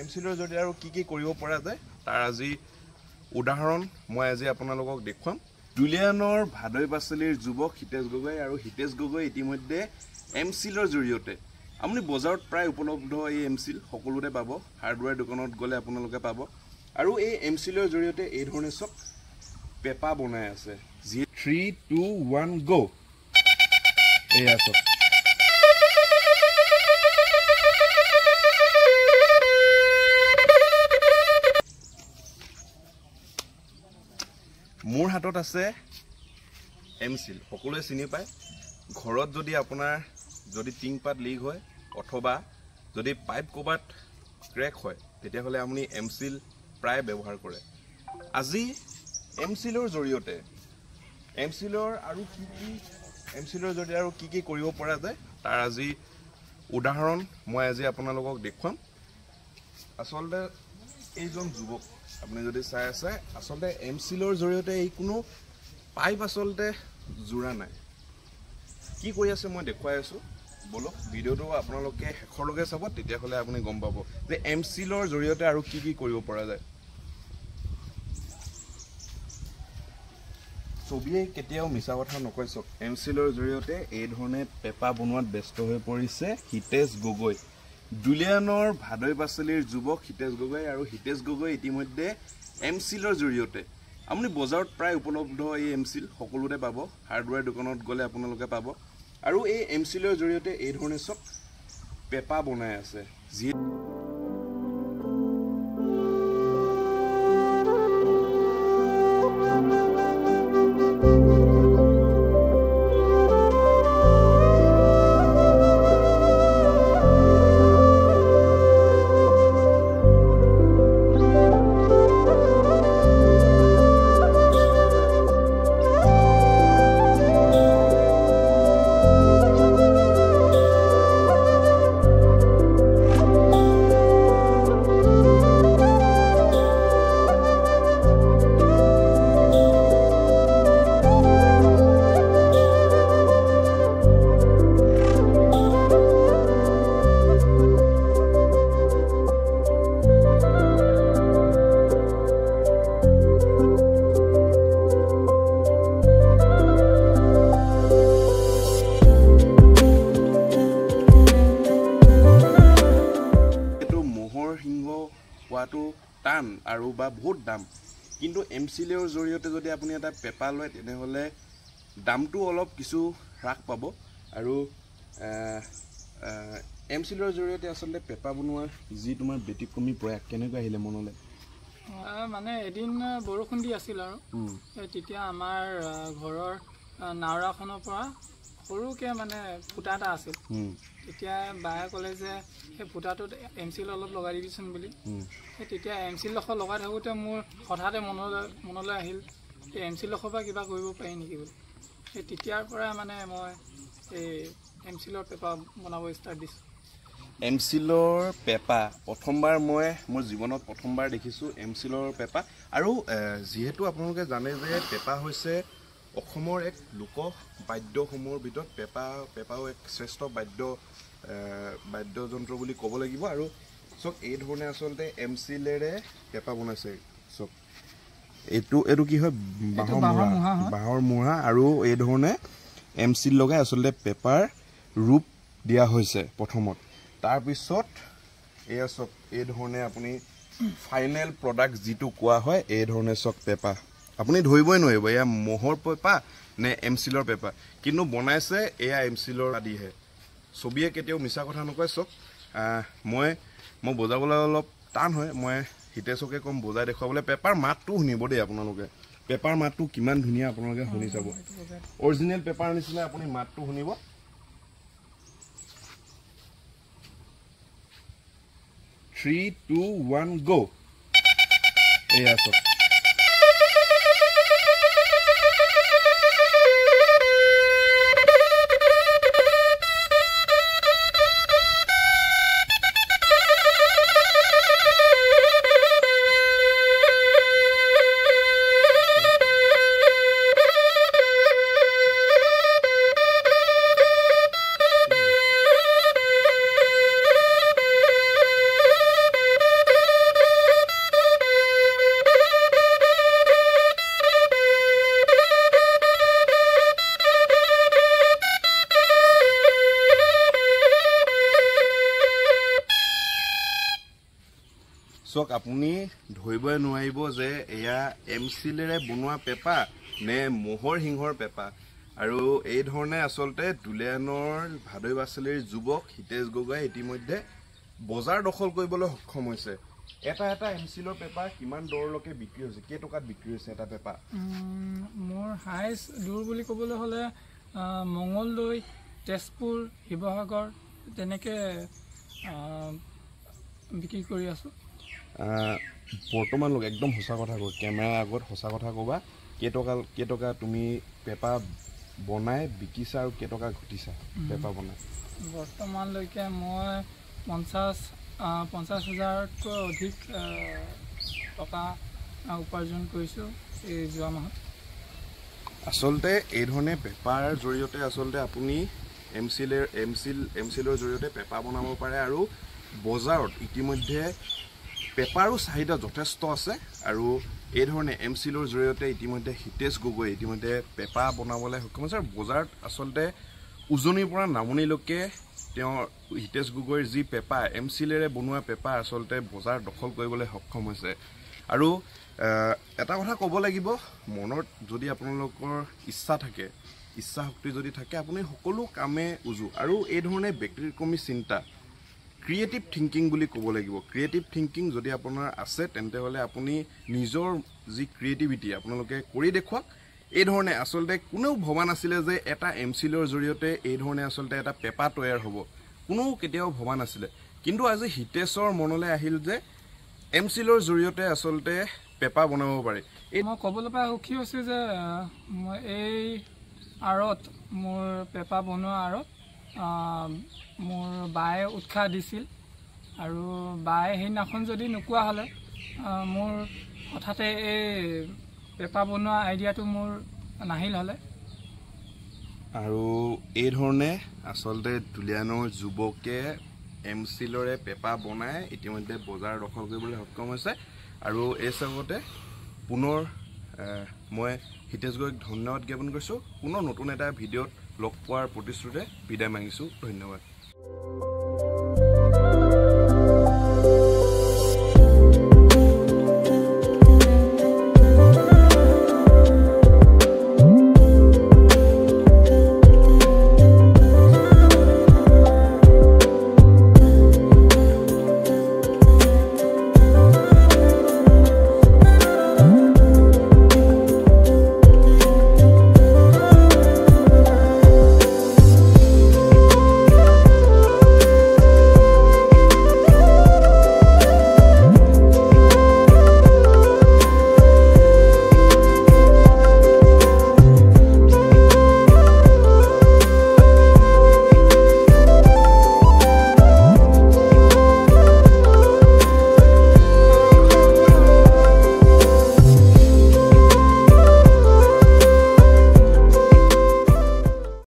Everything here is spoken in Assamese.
M-sealৰ জৰিয়তে আৰু কি কৰিব পৰা যায় তাৰ আজি উদাহৰণ মই আজি আপোনালোকক দেখুৱাম দুলিয়ানৰ ভাদৈ পাচলিৰ যুৱক হিতেশ গগৈ আৰু হিতেশ গগৈ ইতিমধ্যে M-sealৰ জৰিয়তে আপুনি বজাৰত প্ৰায় উপলব্ধ এই M-seal সকলোতে পাব হাৰ্ডৱেৰ দোকানত গলে আপোনালোকে পাব আৰু এই M-sealৰ জৰিয়তে এই ধৰণে সব পেপা বনাই আছে জি 3 2 1 গো এই আছে মোৰ হাতত আছে M-seal সকলোৱে চিনি পায় ঘৰত যদি আপোনাৰ যদি টিংপাত লিক হয় অথবা যদি পাইপ কবাত ক্ৰেক হয় তেতিয়া হলে আপুনি M-seal প্ৰায় ব্যৱহাৰ কৰে আজি M-sealৰ জৰিয়তে M-sealৰ আৰু M-sealৰ জৰিয়তে আৰু কি কৰিব পৰা যায় তাৰ আজি উদাহৰণ মই আজি আপোনালোকক দেখুৱাম আসলতে এইজন যুৱক আপুনি যদি চাই আছে আসলতে M-sealৰ জৰিয়তে এই কোনো পাইপ আসলতে জোৰা নাই কি কৰি আছে মই দেখুৱাই আছো বলক ভিডিওটো আপোনালোকে শেষৰলৈকে চাব তেতিয়া হলে আপুনি গম পাব যে M-sealৰ জৰিয়তে আৰু কি কৰিব পৰা যায় ছবিয়ে কেতিয়াও মিছা কথা নকয় চক M-sealৰ জৰিয়তে এই ধৰণে পেপা বনোৱাত ব্যস্ত হৈ পৰিছে হিতেশ গগৈ দুলিয়ানৰ ভাদৈ পাচলিৰ যুৱক হিতেশ গগৈ আৰু হিতেশ গগৈ ইতিমধ্যে M-sealৰ জৰিয়তে আপুনি বজাৰত প্ৰায় উপলব্ধ এই M-seal সকলোতে পাব হাৰ্ডৱেৰ দোকানত গলে আপোনালোকে পাব আৰু এই M-sealৰ জৰিয়তে এই ধৰণে সব পেপা বনাই আছে Jeet টান আৰু বা বহুত দাম কিন্তু M-sealৰ জৰিয়তে যদি আপুনি এটা পেপা লয় তেনে হলে দামটো অলপ কিছু হ্ৰাস পাব আৰু M-sealৰ জৰিয়তে আসলে পেপা বনোৱাৰ যি তোমাৰ ব্যতিক্ৰমী প্ৰয়াস কেনেকৈ আহিলে মনলৈ মানে এদিন বৰষুণ দি আছিল আৰু তেতিয়া আমাৰ ঘৰৰ নাওৰাখনৰ পৰা সৰুকে মানে ফুটা এটা আছিল তেতিয়া বায়ে ক'লে যে সেই ফুটাটোত M-seal অলপ লগাই দিবিচোন বুলি তেতিয়া M-seal লগাই লগাই থাকোঁতে মোৰ হঠাতে মনলৈ আহিল এই M-seal পৰা কিবা কৰিব পাৰি নেকি বুলি সেই তেতিয়াৰ পৰা মানে মই এই M-sealৰ পেপা বনাব ষ্টাৰ্ট দিছোঁ M-sealৰ পেপা প্ৰথমবাৰ মই মোৰ জীৱনত প্ৰথমবাৰ দেখিছোঁ M-sealৰ পেপা আৰু যিহেতু আপোনালোকে জানে যে পেপা হৈছে অসমৰ এক লোক বাদ্যসমূহৰ ভিতৰত পেপাও এক শ্ৰেষ্ঠ বাদ্যযন্ত্ৰ বুলি ক'ব লাগিব আৰু চক এই ধৰণে আসলতে M-sealৰে পেপা বনাইছে চক এইটো কি হয় বাঁহৰ মুঢ়া আৰু এই ধৰণে M-seal লগাই আসলতে পেপাৰ ৰূপ দিয়া হৈছে প্ৰথমত তাৰ পিছত এয়া চক এই ধৰণে আপুনি ফাইনেল প্ৰডাক্ট যিটো কোৱা হয় এই ধৰণে চক পেপা আপুনি ধৰিবই নোৱাৰিব এয়া মহৰ পেপা নে M-sealৰ পেপা কিন্তু বনাইছে এয়া M-sealৰ আদিহে ছবিয়ে কেতিয়াও মিছা কথা নকয় চক মই বজাবলৈ অলপ টান হয় মই হিতেশকে কম বজাই দেখুৱাবলৈ পেপাৰ মাতটো শুনিব দেই আপোনালোকে পেপাৰ মাতটো কিমান ধুনীয়া আপোনালোকে শুনি চাব অৰিজিনেল পেপাৰ নিচিনা আপুনি মাতটো শুনিব 3 2 1 গো এই আছে চক আপুনি ধৰিবই নোৱাৰিব যে এয়া M-sealৰে বনোৱা পেপা নে মোহৰ সিংহৰ পেপা আৰু এই ধৰণে আচলতে দুলিয়ানৰ ভাদৈ বাচলিৰ যুৱক হিতেশ গগৈয়ে ইতিমধ্যে বজাৰ দখল কৰিবলৈ সক্ষম হৈছে এটা M-sealৰ পেপা কিমান দৰলৈকে বিক্ৰী হৈছে কেই টকাত বিক্ৰী হৈছে এটা পেপা মোৰ হাইষ্ট দূৰ বুলি ক'বলৈ হ'লে মঙ্গলদৈ তেজপুৰ শিৱসাগৰ তেনেকৈ বিক্ৰী কৰি আছোঁ বৰ্তমান লোক একদম সঁচা কথা কয় কেমেৰাৰ আগত সঁচা কথা ক'বা কেই টকা তুমি পেপা বনাই বিকিছা আৰু কেই টকা ঘটিছা পেপা বনাই বৰ্তমানলৈকে মই 50,000তকৈ অধিক টকা উপাৰ্জন কৰিছোঁ এই যোৱা মাহত আচলতে এই ধৰণে পেপাৰ জৰিয়তে আচলতে আপুনি M-sealৰ জৰিয়তে পেপা বনাব পাৰে আৰু বজাৰত ইতিমধ্যে পেপাৰো চাহিদা যথেষ্ট আছে আৰু এই ধৰণে M-sealৰ জৰিয়তে ইতিমধ্যে হিতেশ গগৈ ইতিমধ্যে পেপা বনাবলৈ সক্ষম হৈছে আৰু বজাৰত আচলতে উজনিৰ পৰা নামনিলৈকে তেওঁ হিতেশ গগৈৰ যি পেপা M-sealৰে বনোৱা পেপা আচলতে বজাৰ দখল কৰিবলৈ সক্ষম হৈছে আৰু এটা কথা ক'ব লাগিব মনত যদি আপোনালোকৰ ইচ্ছা থাকে ইচ্ছা শক্তি যদি থাকে আপুনি সকলো কামে উজু আৰু এই ধৰণে ব্যক্তিক্ৰমী চিন্তা ক্ৰিয়েটিভ থিংকিং বুলি ক'ব লাগিব ক্ৰিয়েটিভ থিংকিং যদি আপোনাৰ আছে তেন্তে হ'লে আপুনি নিজৰ যি ক্ৰিয়েটিভিটি আপোনালোকে কৰি দেখুৱাওক এই ধৰণে আচলতে কোনেও ভবা নাছিলে যে এটা M-sealৰ জৰিয়তে এই ধৰণে আচলতে এটা পেপা তৈয়াৰ হ'ব কোনেও কেতিয়াও ভবা নাছিলে কিন্তু আজি হিতেশৰ মনলৈ আহিল যে M-sealৰ জৰিয়তে আচলতে পেপা বনাব পাৰি মই ক'বলৈ পাই সুখী হৈছোঁ যে মই এই আঁৰত মোৰ পেপা বনোৱা আঁৰত মোৰ বায়ে উৎসাহ দিছিল আৰু বায়ে সেইদিনাখন যদি নোকোৱা হ'লে মোৰ হঠাতে এই পেপা বনোৱা আইডিয়াটো মোৰ নাহিল হ'লে আৰু এই ধৰণে আচলতে দুলিয়ানৰ যুৱকে M-sealৰে পেপা বনাই ইতিমধ্যে বজাৰ দখল কৰিবলৈ সক্ষম হৈছে আৰু এই চাগতে পুনৰ মই হিতেশ গগৈক ধন্যবাদ জ্ঞাপন কৰিছোঁ পুনৰ নতুন এটা ভিডিঅ'ত লগ পোৱাৰ প্ৰতিশ্ৰুতিৰে বিদায় মাগিছোঁ ধন্যবাদ